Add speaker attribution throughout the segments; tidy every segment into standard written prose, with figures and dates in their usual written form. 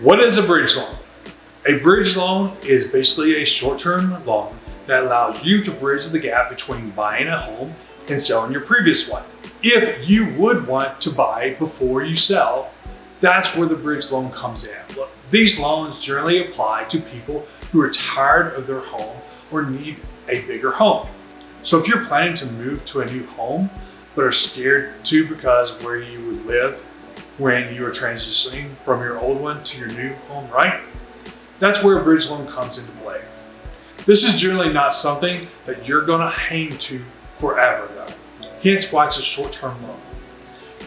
Speaker 1: What is a bridge loan? A bridge loan is basically a short-term loan that allows you to bridge the gap between buying a home and selling your previous one. If you would want to buy before you sell, that's where the bridge loan comes in. Look, these loans generally apply to people who are tired of their home or need a bigger home. So if you're planning to move to a new home, but are scared to because where you would live when you are transitioning from your old one to your new home, right? That's where a bridge loan comes into play. This is generally not something that you're gonna hang to forever though. Hence why it's a short-term loan.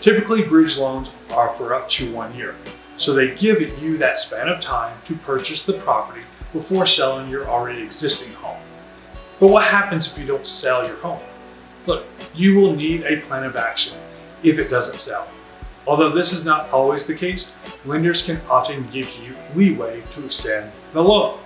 Speaker 1: Typically, bridge loans are for up to 1 year. So they give you that span of time to purchase the property before selling your already existing home. But what happens if you don't sell your home? Look, you will need a plan of action if it doesn't sell. Although this is not always the case, lenders can often give you leeway to extend the loan.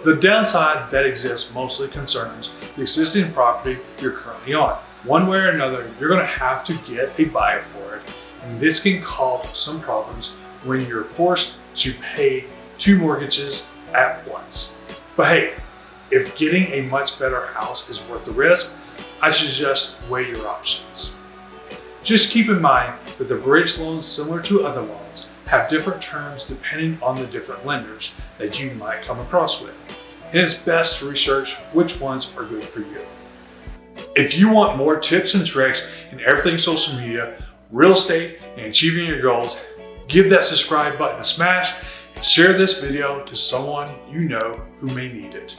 Speaker 1: The downside that exists mostly concerns the existing property you're currently on. One way or another, you're going to have to get a buyer for it, and this can cause some problems when you're forced to pay 2 mortgages at once. But hey, if getting a much better house is worth the risk, I suggest weigh your options. Just keep in mind that the bridge loans, similar to other loans, have different terms depending on the different lenders that you might come across with. And it's best to research which ones are good for you. If you want more tips and tricks in everything social media, real estate, and achieving your goals, give that subscribe button a smash and share this video to someone you know who may need it.